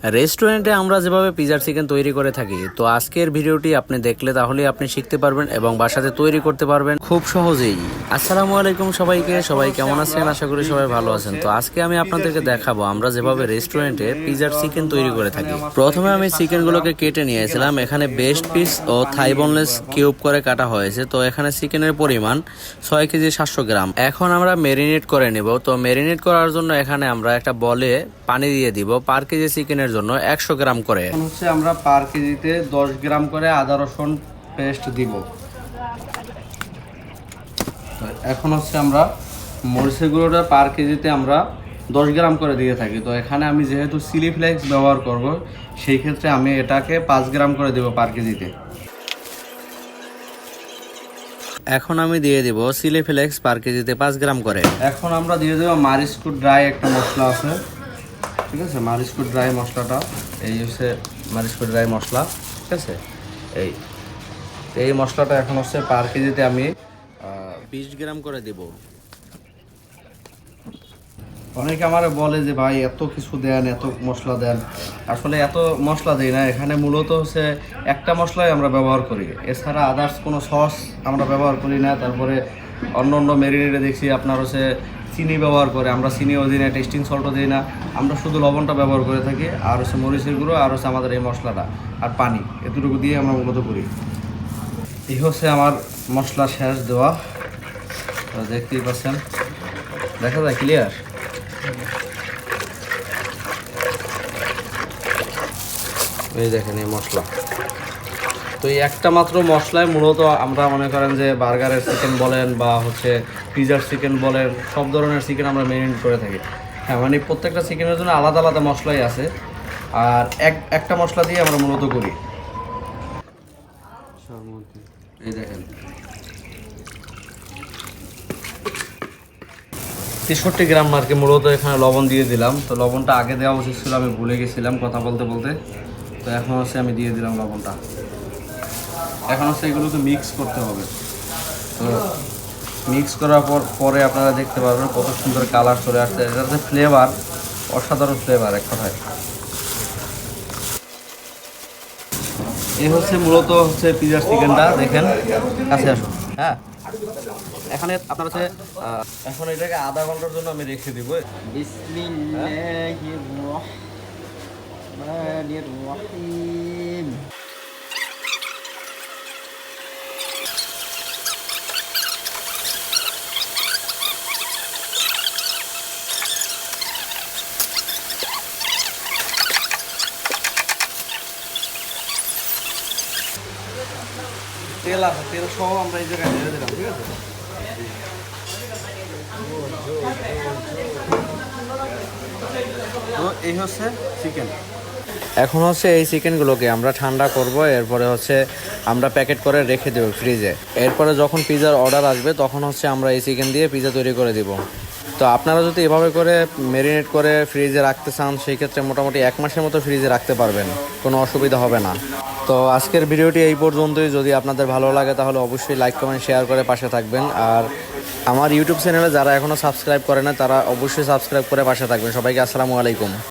রেস্টুরেন্টে আমরা যেভাবে পিজার চিকেন তৈরি করে থাকি, তো আজকের ভিডিওটি আপনি দেখলে তাহলে আপনি শিখতে পারবেন এবং বাসাতে তৈরি করতে পারবেন খুব সহজেই। আসসালামু আলাইকুম সবাইকে, সবাই কেমন আছেন? আশা করি সবাই ভালো আছেন। তো আজকে আমি আপনাদেরকে দেখাবো আমরা যেভাবে রেস্টুরেন্টে পিজার চিকেন তৈরি করে থাকি। প্রথমে আমি চিকেনগুলোকে কেটে নিয়েছিলাম। এখানে বেস্ট পিস ও থাই বোনলেস কিউব করে কাটা হয়েছে। তো এখানে চিকেনের পরিমাণ 6 কেজি 700 গ্রাম। এখন আমরা মেরিনেট করে নেব। তো মেরিনেট করার জন্য এখানে আমরা একটা বলে পানি দিয়ে দিব পার কেজি চিকেনের জন্য 100 গ্রাম করে। এখন হচ্ছে আমরা পার কেজিতে 10 গ্রাম করে আদা রসুন পেস্ট দিব। এখন হচ্ছে আমরা মরিচের গুঁড়োটা পার কেজিতে আমরা 10 গ্রাম করে দিয়ে থাকি। তো এখানে আমি যেহেতু চিলি ফ্লেক্স ব্যবহার করব, সেই ক্ষেত্রে আমি এটাকে 5 গ্রাম করে দেব পার কেজিতে। এখন আমি দিয়ে দিব চিলি ফ্লেক্স পার কেজিতে 5 গ্রাম করে। এখন আমরা দিয়ে দেবো মারিস্কো ড্রাই একটা মশলা আছে, ঠিক আছে? মারিস্কো ড্রাই মশলাটা এই হচ্ছে মারিস্কো ড্রাই মশলা, ঠিক আছে? এই মশলাটা এখন হচ্ছে পার কেজিতে আমি 20 গ্রাম করে দিব। অনেকে আমার বলে যে ভাই এত কিছু দেন, এত মশলা দেন। আসলে এত মশলা দিই না, এখানে মূলত হচ্ছে একটা মশলাই আমরা ব্যবহার করি। এছাড়া আদার্স কোনো সস আমরা ব্যবহার করি না। তারপরে অন্য অন্য মেরিনেটে দেখছি আপনার হচ্ছে চিনি ব্যবহার করে, আমরা চিনিও দিই না, টেস্টিং সল্টও দিই না। আমরা শুধু লবণটা ব্যবহার করে থাকি, আর হচ্ছে মরিচের গুঁড়ো, আর হচ্ছে আমাদের এই মশলাটা আর পানি, এতটুকু দিয়ে আমরা মূলত করি। এই হচ্ছে আমার মশলা শেষ দেওয়া। দেখতেই পাচ্ছেন, দেখা যায় ক্লিয়ার। এই দেখেন এই মশলা। তো এই একটা মাত্র মশলায় মূলত আমরা মনে করেন যে বার্গারের চিকেন বলেন বা হচ্ছে পিজার চিকেন বলেন, সব ধরনের চিকেন আমরা মেরিনেট করে থাকি। হ্যাঁ, মানে প্রত্যেকটা চিকেনের জন্য আলাদা আলাদা মশলাই আছে, আর একটা মশলা দিয়ে আমরা মূলত করি। এই দেখেন 63 গ্রাম মার্কে মূলত এখানে লবণ দিয়ে দিলাম। তো লবণটা আগে দেওয়া উচিত ছিল, আমি ভুলে গেছিলাম কথা বলতে বলতে। তো এখন হচ্ছে আমি দিয়ে দিলাম লবণটা। এখন হচ্ছে এগুলোকে মিক্স করতে হবে। তো মিক্স করার পরে আপনারা দেখতে পারবেন কত সুন্দর কালার চলে আসছে। এটার যে ফ্লেভার, অসাধারণ ফ্লেভার এক কথায়। এই হচ্ছে মূলত হচ্ছে পিজার চিকেনটা। দেখেন, কাছে আসুন। হ্যাঁ, এখানে আপনার হচ্ছে এখন এটাকে আধা ঘন্টার জন্য আমি রেখে দিব। বিসমিল্লাহির রহমানির রহিম। তেল আছে, তেল সহ আমরা এই জায়গায় ঢেলে দিলাম, ঠিক আছে? তো এই হচ্ছে চিকেন। এখন হচ্ছে এই চিকেনগুলোকে আমরা ঠান্ডা করব, এরপরে হচ্ছে আমরা প্যাকেট করে রেখে দেবো ফ্রিজে। এরপরে যখন পিজার অর্ডার আসবে তখন হচ্ছে আমরা এই চিকেন দিয়ে পিজা তৈরি করে দিব। তো আপনারা যদি এভাবে করে ম্যারিনেট করে ফ্রিজে রাখতে চান, সেই ক্ষেত্রে মোটামুটি 1 মাসের মতো ফ্রিজে রাখতে পারবেন, কোনো অসুবিধা হবে না। তো আজকের ভিডিওটি এই পর্যন্তই। যদি আপনাদের ভালো লাগে তাহলে অবশ্যই লাইক কমেন্ট শেয়ার করে পাশে থাকবেন। আর আমার ইউটিউব চ্যানেলে যারা এখনও সাবস্ক্রাইব করে না তারা অবশ্যই সাবস্ক্রাইব করে পাশে থাকবেন। সবাইকে আসসালামু আলাইকুম।